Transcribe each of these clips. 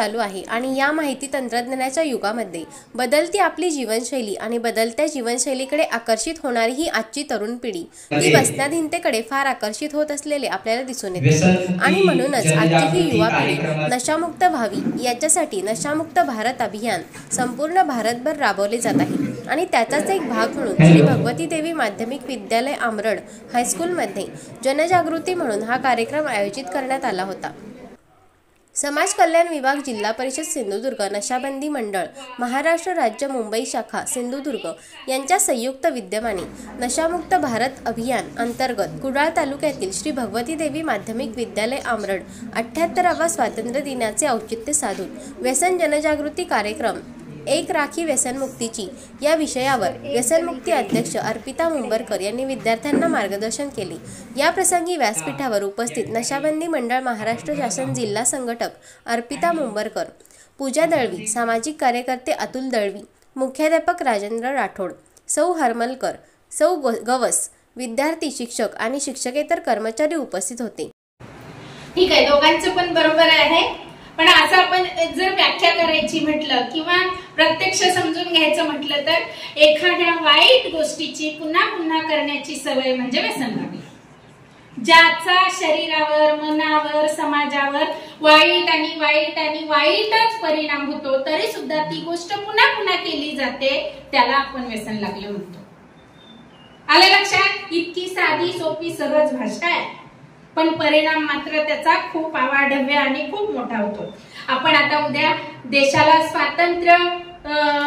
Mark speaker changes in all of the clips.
Speaker 1: चालू आहे आणि या माहिती तंत्रज्ञानाच्या युगामध्ये बदलती आपली जीवनशैली आणि बदलत्या जीवनशैलीकडे आकर्षित होणारी ही आजची तरुण पिढी ती व्यसनाधीनतेकडे फार आकर्षित होत असलेले आपल्याला दिसून येते। आणि म्हणूनच आजची ही युवा पिढी नशामुक्त व्हावी याच्यासाठी नशामुक्त भारत अभियान संपूर्ण भारतभर राबवले जात आहे आणि त्याचाच एक भाग म्हणून श्री भगवती देवी माध्यमिक विद्यालय आमरड हायस्कूलमध्ये जनजागृती म्हणून हा कार्यक्रम आयोजित करण्यात आला होता। समाज कल्याण विभाग, जिल्हा परिषद सिंधुदुर्ग, नशाबंदी मंडळ, महाराष्ट्र राज्य मुंबई शाखा सिंधुदुर्ग यांच्या संयुक्त विद्यमाने नशामुक्त भारत अभियान अंतर्गत कुडाळ तालुक्यातील श्री भगवती देवी माध्यमिक विद्यालय आमरड 78वा स्वातंत्र्य दिनाचे औचित्य साधून व्यसन जनजागृती कार्यक्रम एक राखी व्यसनमुक्तीची या विषयावर व्यसनमुक्ती अध्यक्ष अर्पिता मुंबरकर यांनी विद्यार्थ्यांना मार्गदर्शन केले। या प्रसंगी व्यासपीठावर उपस्थित नशाबंदी मंडळ महाराष्ट्र शासन जिल्हा संघटक अर्पिता मुंबरकर, पूजा दळवी, सामाजिक कार्यकर्ते अतुल दळवी, मुख्याध्यापक राजेंद्र राठोड, सौ हरमलकर, सौ गवस, विद्यार्थी, शिक्षक आणि शिक्षकेतर कर्मचारी उपस्थित होते।
Speaker 2: ठीक आहे, दोघांचं पण बरोबर आहे, पण असं आपण जर व्याख्या करायची म्हटलं किंवा प्रत्यक्ष समजून घ्यायचं म्हटलं तर एखाद्या वाईट गोष्टीची पुन्हा पुन्हा करण्याची सवय म्हणजे व्यसन लागणे, ज्याचा शरीरावर, मनावर, समाजावर वाईटच परिणाम होतो, तरी सुद्धा ती गोष्ट पुन्हा पुन्हा केली जाते, त्याला आपण व्यसन लागलं म्हणतो। आलं लक्षात? इतकी साधी सोपी सहज भाषा आहे, पण परिणाम मात्र त्याचा खूप अवाढव्य आणि खूप मोठा होतो। आपण आता उद्या देशाला स्वातंत्र्य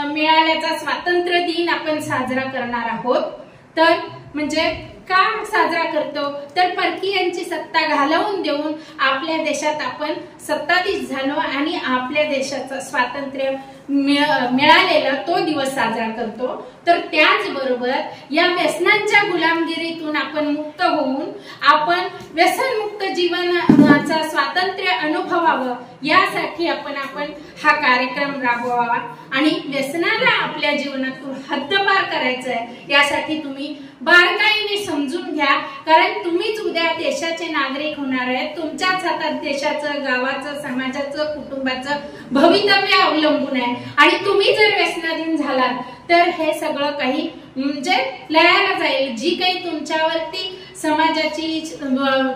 Speaker 2: मिळाल्याचा स्वातंत्र्य दिन आपण साजरा करणार आहोत। तर म्हणजे का साजरा करतो तर परकीयांची सत्ता घालवून देऊन आपल्या देशात आपण सत्ताधीश झालो आणि आपल्या देशाचं स्वातंत्र्य मिळालेला तो दिवस साजरा करतो। तर त्याचबरोबर या व्यसनांच्या गुलामगिरीतून आपण मुक्त होऊन आपण व्यसनमुक्त जीवनाचा स्वातंत्र्य अनुभवावं यासाठी आपण हा कार्यक्रम राबवावा आणि व्यसनाला आपल्या जीवनातून हद्दपार करायचं आहे यासाठी तुम्ही बारकाईने समजून घ्या, कारण तुम्हीच उद्या देशाचे नागरिक होणार आहेत। तुमच्याच हातात देशाचं, गावाचं, समाजाचं, कुटुंबाचं भवितव्य अवलंबून आहे आणि तुम्ही जर व्यसनाधीन झालात तर हे सगळं काही म्हणजे लयाला जाईल। जी काही तुमच्यावरती समाजाची,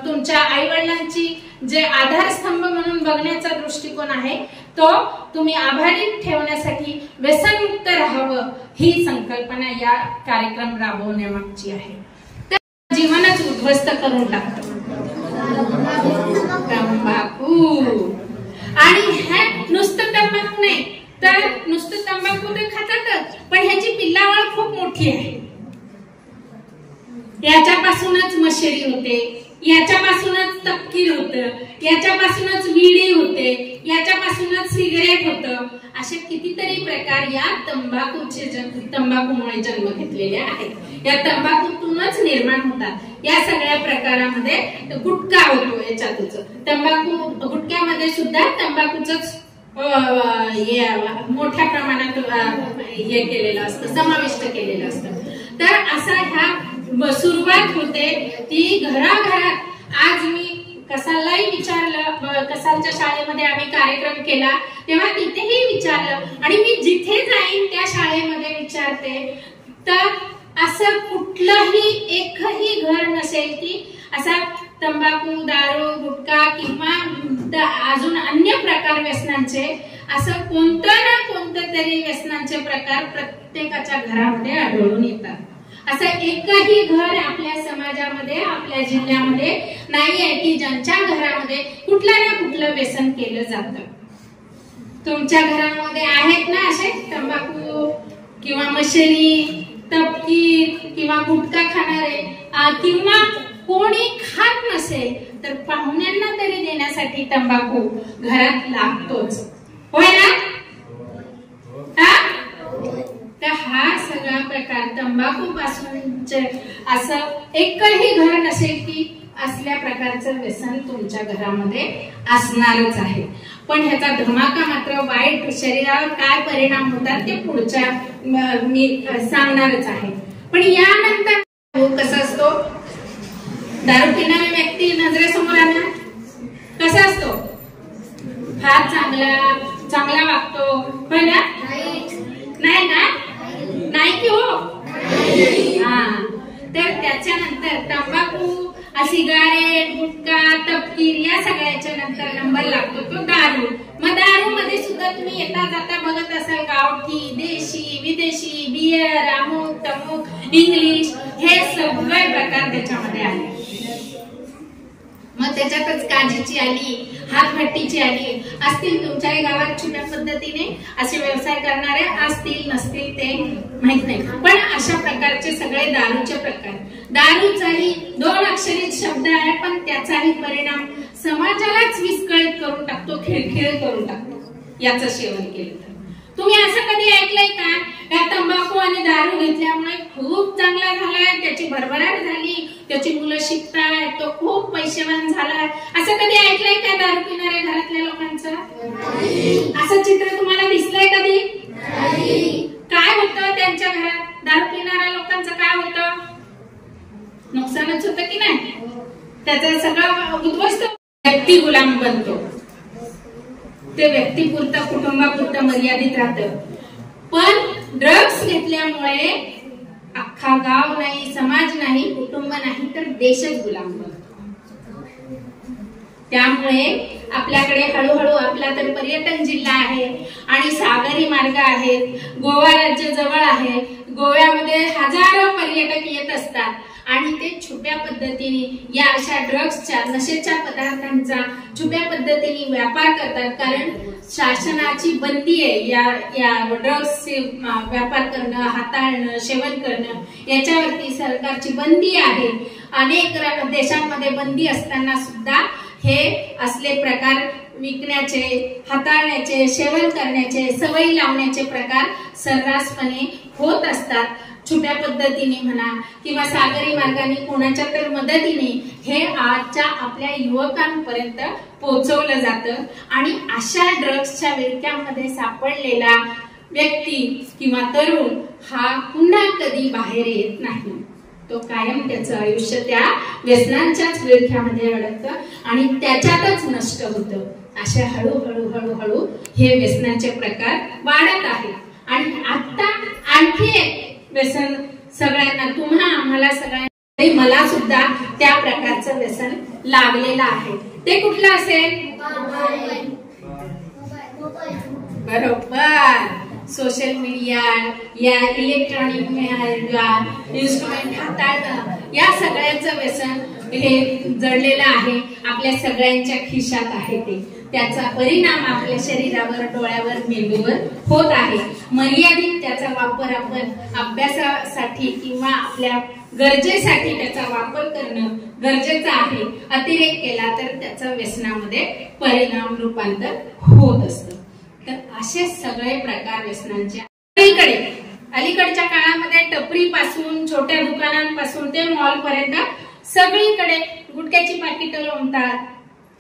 Speaker 2: तुमच्या आईवडिलांची जे आधारस्तंभ म्हणून बघण्याचा दृष्टिकोन आहे तो तुम्ही आभारी ठेवण्यासाठी व्यसनमुक्त राहावं ही संकल्पना या कार्यक्रम राबवण्यामागची आहे। तर जीवनच उद्ध्वस्त करून टाकतो तंबाखू, आणि हे नुसतं तंबाखू नाही तर नुसतं तंबाखू तर खातातच, पण ह्याची पिल्लावळ खूप मोठी आहे। याच्यापासूनच मशेरी होते, याच्यापासूनच तपकीर होतं, याच्यापासूनच विडी होते, याच्यापासूनच सिगरेट होतं, असे कितीतरी प्रकार या तंबाखूमुळे जन्म घेतलेले आहेत। या तंबाखूतूनच निर्माण होतात। या सगळ्या प्रकारामध्ये गुटखा होतो, याच्यातच गुटख्यामध्ये सुद्धा तंबाखूच मोठ्या प्रमाणात हे केलेलं असतं, समाविष्ट केलेलं असतं। तर असा ह्या सुरुवात होते ती घराघरात। आज मी कसाललाही विचारलं, कसालच्या शाळेमध्ये आम्ही कार्यक्रम केला तेव्हा तिथेही विचारलं आणि मी जिथे जाईन त्या शाळेमध्ये विचारते, तर असं कुठलंही एकही घर नसेल की असा तंबाखू, दारू, गुटखा किंवा अजून अन्य प्रकार व्यसनांचे, असं कोणतं ना कोणतं तरी व्यसनांचे प्रकार प्रत्येकाच्या घरामध्ये आढळून येतात। असं एकही घर आपल्या समाजामध्ये, आपल्या जिल्ह्यामध्ये नाही आहे की ज्यांच्या घरामध्ये कुठलं ना कुठलं व्यसन केलं जातं। तुमच्या घरामध्ये आहेत ना असे तंबाखू किंवा मशेरी, तपकीर किंवा गुटखा खाणारे, किंवा कोणी खात नसेल तर पाहुण्यांना तरी देण्यासाठी तंबाखू घरात लागतोच, होय ना? तर हा सगळा प्रकार तंबाखू पासूनचे असं एकही घर नसेल की असल्या प्रकारचं व्यसन तुमच्या घरामध्ये असणारच आहे। पण ह्याचा धमाका मात्र वाईट शरीरावर काय परिणाम होतात ते पुढच्या मी सांगणारच आहे। पण यानंतर कसं असतो, दारू पिणारा व्यक्ती नजरेसमोर आला कसा असतो, फार चांगला वागतो, हो ना? नाही ना? नाही की हो? हा. तर त्याच्यानंतर तंबाखू, सिगारेट, गुटखा, तपकीर या सगळ्याच्या नंतर नंबर लागतो तो दारू. मग दारू मध्ये सुद्धा तुम्ही येता जाता बघत असाल गावठी, देशी, विदेशी, बियर, अमुक तमुक, इंग्लिश, हे सगळे प्रकार त्याच्यामध्ये आले. मग त्याच्यातच काजीची आली, हातभट्टीची आली. असतील तुमच्याही गावात छोट्या पद्धतीने असे व्यवसाय करणारे, असतील नसतील ते माहित नाही, पण अशा प्रकारचे सगळे दारूचे प्रकार. दारूचाही 2 अक्षरी शब्द आहे, पण त्याचाही परिणाम समाजालाच विस्कळीत करून टाकतो, खिळखिळ करून टाकतो याचं सेवन केलं तर. तुम्ही असं कधी ऐकलंय का या तंबाखू आणि दारू घेतल्यामुळे खूप चांगला झालाय, त्याची भरभराट झाली, त्याची मुलं शिकतायत, तो खूप पैसेवान झालाय, असं कधी ऐकलंय का दारू पिणाऱ्या घरातल्या लोकांचं? असं चित्र तुम्हाला दिसलंय कधी? काय होतं त्यांच्या घरात? दारू पिणाऱ्या लोकांचं काय होतं? नुकसानच होतं की नाही? त्याचा सगळा उद्ध्वस्त व्यक्ती गुलाम बनतो. ते व्यक्तीपुरतं, कुटुंबापुरतं मर्यादित राहतं. पण ड्रग्स घेतल्यामुळे अख्खा गाव नाही, समाज नाही, कुटुंब नाही, तर देशच गुलाम बनतो. त्यामुळे आपल्याकडे हळूहळू, आपला तर पर्यटन जिल्हा आहे आणि सागरी मार्ग आहेत, गोवा राज्य जवळ आहे, गोव्यामध्ये हजारो पर्यटक येत असतात आणि ते छुप्या पद्धतीने या अशा ड्रग्सच्या, नशेच्या पदार्थांचा छुप्या पद्धतीने व्यापार करतात. कारण शासनाची बंदी आहे या ड्रग्सचे व्यापार करणं, हाताळणं, सेवन करणं याच्यावरती सरकारची बंदी आहे. अनेक देशांमध्ये बंदी असताना सुद्धा हे असले प्रकार विकण्याचे, हाताळण्याचे, सेवन करण्याचे, सवयी लावण्याचे प्रकार सर्रासपणे होत असतात. छुप्या पद्धतीने म्हणा किंवा सागरी मार्गाने कोणाच्या तर मदतीने हे आजच्या आपल्या युवकांपर्यंत पोहोचवलं जातं आणि अशा ड्रग्सच्या विळख्यामध्ये सापडलेला व्यक्ती किंवा तरुण हा पुन्हा कधी बाहेर येत नाही. तो कायम त्याचं आयुष्य त्या व्यसनांच्याच विळख्यामध्ये अडकतं आणि त्याच्यातच नष्ट होतं. अशा हळूहळू हळूहळू हे व्यसनाचे प्रकार वाढत आहेत. आणि आता आणखी एक व्यसन सगळ्यांना, तुम्हा आम्हाला सगळ्यांना, मला सुद्धा त्या प्रकारचं व्यसन लागलेलं आहे. ते कुठलं असेल? बरोबर, सोशल मीडिया, या इलेक्ट्रॉनिक इन्स्ट्रुमेंट हाताळणं, या सगळ्याचं व्यसन हे जडलेलं आहे, आपल्या सगळ्यांच्या खिशात आहे. त्याचा परिणाम आपल्या शरीरावर, डोळ्यावर, मेंदूवर होत आहे. मर्यादित त्याचा वापर आपण अभ्यासासाठी किंवा आपल्या गरजेसाठी त्याचा वापर करणं गरजेचं आहे. अतिरेक केला तर त्याचा व्यसनामध्ये परिणाम, रूपांतर होत असतं. तर असे सगळे प्रकार व्यसनांचे. अलीकडच्या काळामध्ये टपरी पासून, छोट्या दुकानांपासून ते मॉल पर्यंत सगळीकडे गुटख्याची पाकिटं लोंबतात,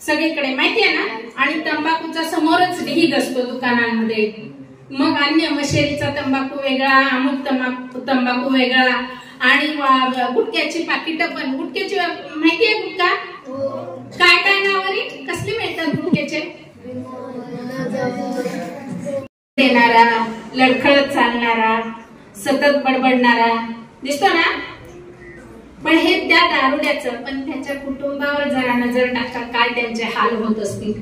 Speaker 2: सगळीकडे माहिती आहे ना. आणि तंबाखूचा समोरच ढीग असतो दुकानांमध्ये. मग अन्य मशेरीचा तंबाखू वेगळा, अमुक तंबाखू वेगळा, आणि गुटख्याची पाकिटं पण. गुटख्याची माहिती आहे गुटखा? काय काय नावाने कसले मिळतात गुटख्याचे? देणारा, लडखडत चालणारा, सतत बडबडणारा, दिसतो ना. पण हे त्या दारुड्याचं, पण त्याच्या कुटुंबावर जरा नजर टाका, काय त्यांचे हाल होत असतील,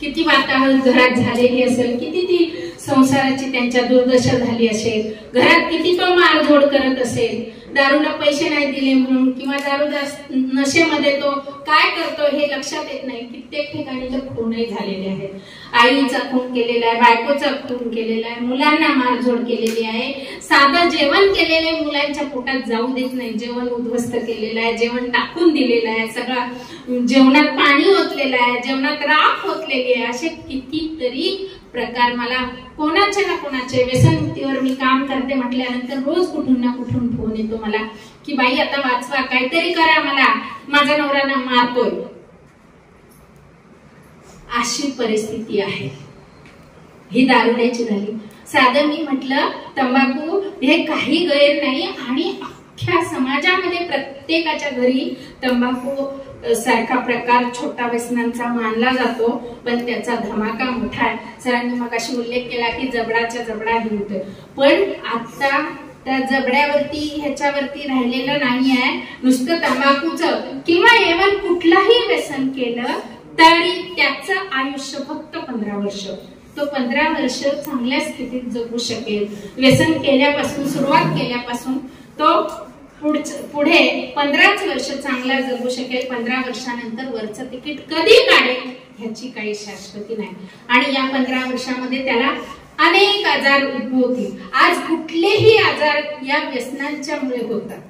Speaker 2: किती वातावरण घरात झालेली असेल, किती ती संसाराची त्यांच्या दुर्दशा झाली असेल, घरात किती तो मारझोड करत असेल, दारूला पैसे नाही दिले म्हणून, किंवा दारू नशेमध्ये तो काय करतो हे लक्षात येत नाही. कित्येक ठिकाणी तर खूनही झालेले आहेत. आईचा खून केलेला आहे, बायकोचा खून केलेला आहे, मुलांना मारझोड केलेली आहे, साधं जेवण केलेले मुलांच्या पोटात जाऊ देत नाही, जेवण उद्ध्वस्त केलेलं आहे, जेवण टाकून दिलेलं आहे, सगळं जेवणात पाणी ओतलेलं आहे, जेवणात राख ओतलेली आहे. असे कितीतरी प्रकार. मला कोणाचे ना कोणाचे व्यसनमुक्तीवर मी काम करते म्हटल्यानंतर रोज कुठून ना कुठून फोन येतो मला की बाई आता वाचवा, काहीतरी करा, मला माझा नवरा ना मारतोय. अशी परिस्थिती आहे ही दारुड्याची झाली. साधं मी म्हटलं तंबाखू हे काही गैर नाही आणि अख्ख्या समाजामध्ये प्रत्येकाच्या घरी तंबाखू सारखा प्रकार छोटा व्यसनांचा मानला जातो, पण त्याचा धमाका मोठा आहे. सरांनी मगाशी उल्लेख केला की जबडाच्या जबडा हिंडतोय, पण आता त्या जबड्यावरती ह्याच्यावरती राहिलेलं नाही आहे. नुसतं तंबाखूचं किंवा एव्हन कुठलाही व्यसन केलं तरी त्याचं आयुष्य फक्त 15 वर्ष. तो 15 वर्ष चांगल्या स्थितीत जगू शकेल. व्यसन केल्यापासून, सुरुवात केल्यापासून तो पुढे 15 वर्ष चांगला जगू शकेल. 15 वर्षानंतर वरचं तिकीट कधी काढेल ह्याची काही शाश्वती नाही. आणि या 15 वर्षामध्ये त्याला अनेक आजार उद्भवतील. आज कुठलेही आजार या व्यसनांच्या मुळे होतात.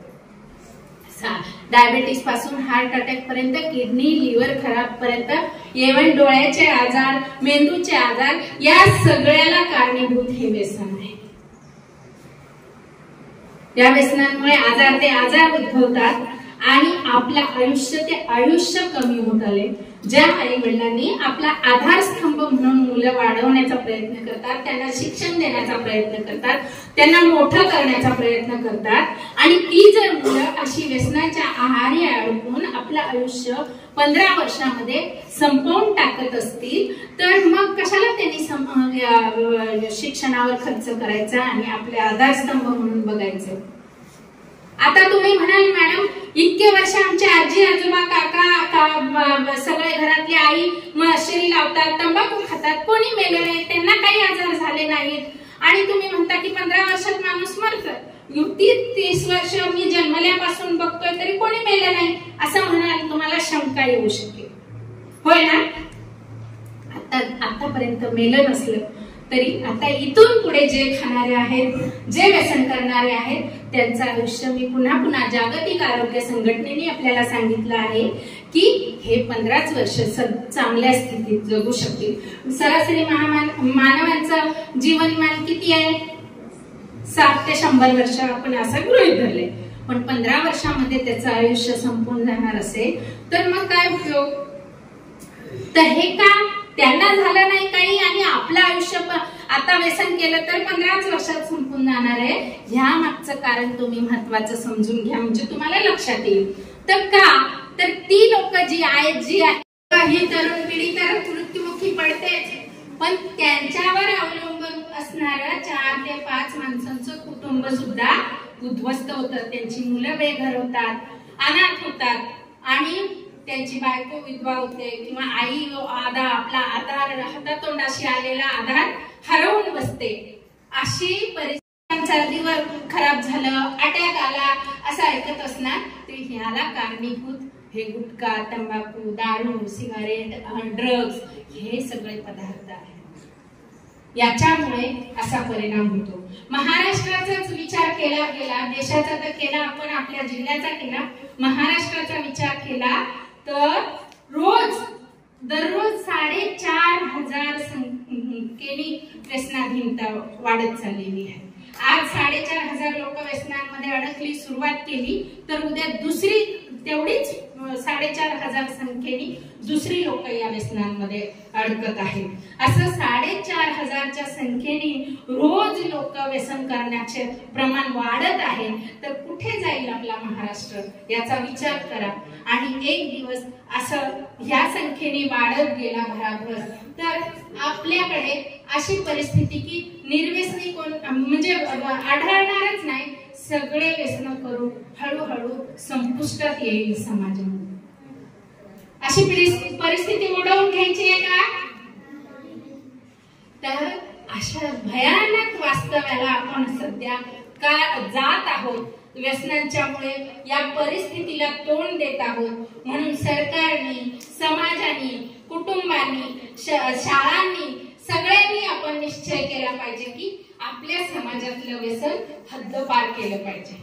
Speaker 2: डायबिटीस पासून हार्ट अटॅक पर्यंत, किडनी लिव्हर खराब पर्यंत, इव्हन डोळ्याचे आजार, मेंदूचे आजार, या सगळ्याला कारणीभूत हे व्यसन आहे. या व्यसनांमुळे आजार उद्भवतात आणि आपलं आयुष्य कमी होत आले. ज्या आई वडिलांनी आपला आधारस्तंभ म्हणून मुलं वाढवण्याचा प्रयत्न करतात, त्यांना शिक्षण देण्याचा प्रयत्न करतात, त्यांना मोठं करण्याचा प्रयत्न करतात, आणि ती जर मुलं अशी व्यसनाच्या आहारी अडकून आपलं आयुष्य 15 वर्षामध्ये संपवून टाकत असतील, तर मग कशाला त्यांनी शिक्षणावर खर्च करायचा आणि आपले आधारस्तंभ म्हणून बघायचं. आता तुम्ही म्हणाल मॅडम इतके वर्ष आमचे आजी आजोबा काका सगळे घरातली आई मशरी लावतात, तंबाखू खातात, कोणी मेले नाही, त्यांना काही आजार झाले नाहीत, आणि तुम्ही म्हणता की 15 वर्षात माणूस मरतोय. 30 वर्ष मी जन्मल्यापासून बघतोय तरी कोणी मेले नाही असं म्हणाल, तुम्हाला शंका येऊ शकेल, होय ना? आतापर्यंत मेलं नसलं तरी आता इथून पुढे जे खाणारे आहेत, जे व्यसन करणारे आहेत, त्यांचं आयुष्य मी पुन्हा जागतिक आरोग्य संघटनेने आपल्याला सांगितलं आहे की हे 15 वर्ष चांगल्या स्थितीत जगू शकतील. सरासरी मानवाचं जीवनमान किती आहे? 60 ते 100 वर्ष आपण असं गृहीत धरले. पण 15 वर्षामध्ये त्याचं आयुष्य संपून जाणार असेल तर मग काय उपयोग? तर हे का त्यांना झालं नाही काही आणि आपलं आयुष्य आता व्यसन केलं तर 15 वर्षात संपून जाणार आहे? ह्या मागचं कारण तुम्ही महत्वाचं समजून घ्या, म्हणजे तुम्हाला लक्षात येईल. तर का तर ती लोक जी आहेत ही तरुण पिढी तर मृत्युमुखी पडतेच, पण त्यांच्यावर अवलंबून असणारं 4 ते 5 माणसांचं कुटुंब सुद्धा उद्ध्वस्त होतं. त्यांची मुलं बेघर होतात, अनाथ होतात, आणि त्यांची बायको विधवा होते, किंवा आई आपला आधार हातातोंडाशी आलेला आधार हरवून बसते. अशी परिस्थिती, लिव्हर खराब झालं, अटॅक आला असं ऐकत असणार. तर ह्याला कारणीभूत हे गुटखा, तंबाखू, दारू, सिगारेट, ड्रग्ज हे सगळे पदार्थ आहेत. याच्यामुळे असा परिणाम होतो. महाराष्ट्राचाच विचार केला गेला, देशाचा तर केला आपण, आपल्या जिल्ह्याचा केला, महाराष्ट्राचा विचार केला तर दररोज 4,500 संख्येने व्यसनाधीनता वाढत चाललेली आहे. आज 4,500 लोक व्यसनांमध्ये अडकली, सुरुवात केली तर उद्या दुसरी तेवढीच 4,500 संख्येने दुसरी लोक या व्यसनांमध्ये अडकत आहेत. असं 4,500च्या संख्येने रोज लोक व्यसन करण्याचे प्रमाण वाढत आहे. तर कुठे जाईल आपला महाराष्ट्र याचा विचार करा. आणि एक दिवस असं ह्या संख्येने वाढत गेला भराभर तर आपल्याकडे अशी परिस्थिती की निर्व्यसनी कोण म्हणजे आढळणारच नाही. सगळे व्यसन करून हळूहळू संपुष्टात येईल समाजामध्ये. अशी परिस्थिती उडवून घ्यायची आहे का? तर अशा भयानक वास्तव्याला आपण सध्या का जात आहोत. व्यसनांच्यामुळे या परिस्थितीला तोंड देत आहोत. म्हणून सरकारने, समाजाने, कुटुंबांनी, शाळांनी, सगळ्यांनी आपण निश्चय केला पाहिजे की आपल्या समाजातलं व्यसन हद्दपार केलं पाहिजे.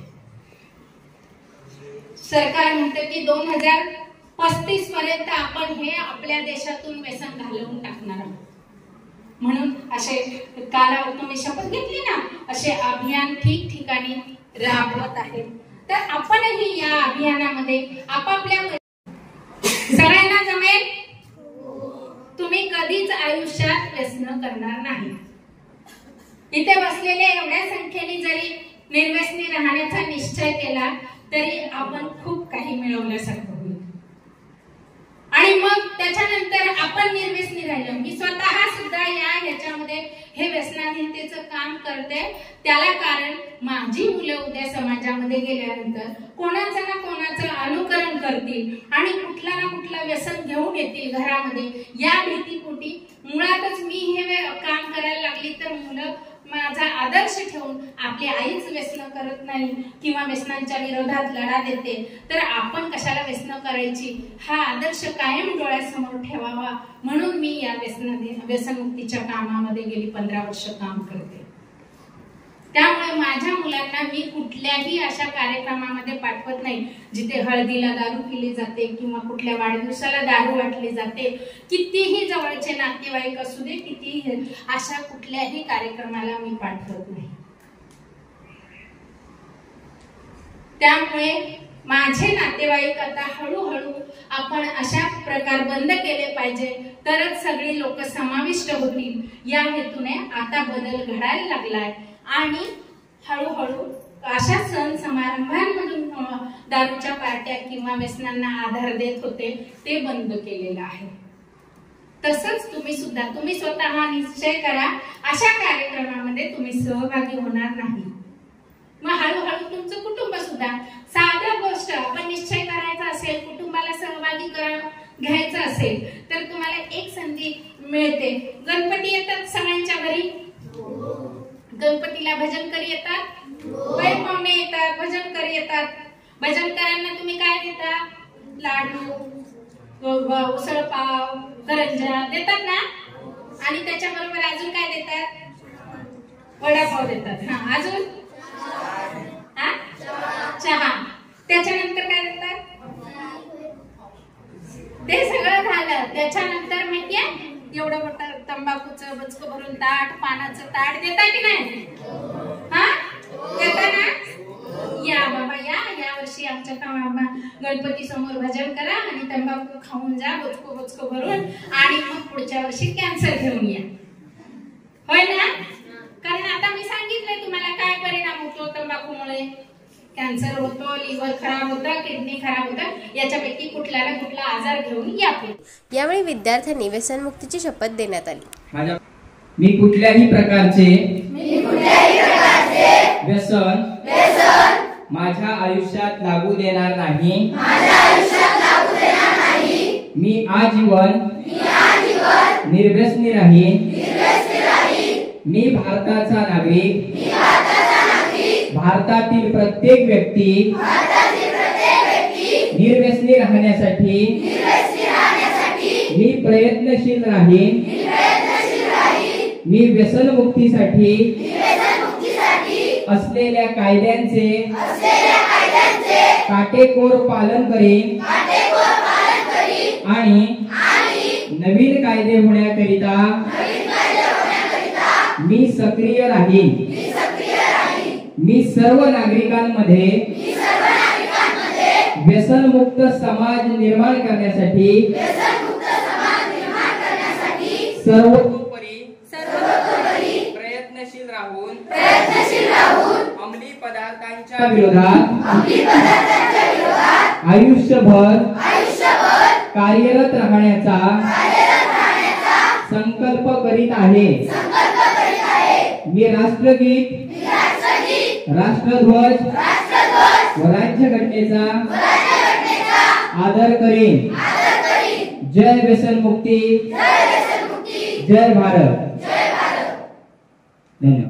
Speaker 2: सरकार म्हणते की 2035 पर्यंत आपण हे आपल्या देशातून व्यसन घालवून टाकणार आहोत. म्हणून असे तुम्ही शपथ घेतली ना, असे अभियान ठिकठिकाणी राबवत आहेत. तर आपणही या अभियानामध्ये आपापल्या सगळ्यांना जमेल. तुम्ही कधीच आयुष्यात व्यसन करणार नाही. इथे बसलेल्या एवढ्या संख्येने जरी निर्व्यसनी राहण्याचा निश्चय केला तरी आपण खूप काही मिळवण्यासारखं होईल. आणि मग त्याच्यानंतर आपण निर्व्यसनी राहिलो. मी स्वतः सुद्धा ह्याच्यामध्ये हे व्यसनाधीनतेचं काम करते. त्याला कारण माझी मुलं उद्या समाजामध्ये गेल्यानंतर कोणाचं ना कोणाचं अनुकरण करतील आणि कुठला ना कुठला व्यसन घेऊन येतील घरामध्ये. या भीतीपोटी मुळातच मी हे काम करायला लागली तर मुलं माझा आदर्श ठेवून आपली आईच व्यसन करत नाही किंवा व्यसनांच्या विरोधात लढा देते तर आपण कशाला व्यसन करायची, हा आदर्श कायम डोळ्यासमोर ठेवावा म्हणून मी या व्यसनमुक्तीच्या कामामध्ये गेली 15 वर्ष काम करते. त्यामुळे माझ्या मुलांना मी कुठल्याही अशा कार्यक्रमामध्ये पाठवत नाही जिथे हळदीला दारू पिली जाते किंवा कुठल्या वाढदिवसाला दारू वाटली जाते. कितीही जवळचे नातेवाईक असू दे, कितीही अशा कुठल्याही कार्यक्रमाला मी पाठवत नाही. त्यामुळे माझे नातेवाईक आता हळूहळू आपण अशा प्रकार बंद केले पाहिजे तरच सगळी लोक समाविष्ट होतील. या हेतूने आता बदल घडायला लागलाय आणि हळूहळू अशा सण समारंभांमधून दारूच्या पार्ट्या किंवा व्यसनांना आधार देत होते ते बंद केलेलं आहे. तसंच तुम्ही स्वतः निश्चय करा अशा कार्यक्रमामध्ये तुम्ही सहभागी होणार नाही. मग हळूहळू तुमचं कुटुंब सुद्धा साध्या गोष्ट आपण निश्चय करायचा असेल, कुटुंबाला सहभागी घ्यायचं असेल तर तुम्हाला एक संधी मिळते. गणपती येतात सगळ्यांच्या घरी, गणपतीला भजनकरी येतात, पाहुणे येतात, भजनकरी येतात. भजनकरांना तुम्ही काय देता? लाडू, उसळपाव, करंजा देतात ना. आणि त्याच्याबरोबर अजून काय देतात? वडापाव देतात. हा, अजून चहा. त्याच्यानंतर काय देतात? ते सगळं झालं त्याच्यानंतर माहितीये एवढं मोठं तंबाखूचं बचकं भरून ताट, पानाचं ताट देता की नाही? हा, देता ना? या बाबा या वर्षी आमच्या गणपती समोर भजन करा आणि तंबाखू खाऊन जा बचकं भरून आणि मग पुढच्या वर्षी कॅन्सर घेऊन या. होय ना? कारण आता मी सांगितलंय तुम्हाला काय परिणाम होतो तंबाखूमुळे. कॅन्सर होतो, लिव्हर खराब होतं, किडनी खराब होतं. याच्यापैकी कुठला आजार घेऊन या.
Speaker 1: यावेळी विद्यार्थ्यांनी व्यसनमुक्तीची शपथ देण्यात आली.
Speaker 3: मी कुठल्याही प्रकारचे व्यसन माझ्या आयुष्यात लागू देणार नाही. मी आजीवन निर्व्यसनी राहीन. मी भारताचा नागरिक. भारतातील प्रत्येक व्यक्ती निर्व्यसनी राहण्यासाठी मी प्रयत्नशील राहीन. मी व्यसनमुक्तीसाठी असलेल्या कायद्यांचे काटेकोर पालन करेन आणि नवीन कायदे होण्याकरिता मी सक्रिय राहीन. मी सर्व नागरिकांमध्ये व्यसनमुक्त समाज निर्माण करण्यासाठी सर्वतोपरी प्रयत्नशील राहून अंमली पदार्थांच्या विरोधात आयुष्यभर कार्यरत राहण्याचा संकल्प करीत आहे. मी राष्ट्रगीत, राष्ट्रध्वज व राज्यघटनेचा आदर करेन. जय व्यसनमुक्ती, जय भारत. धन्यवाद.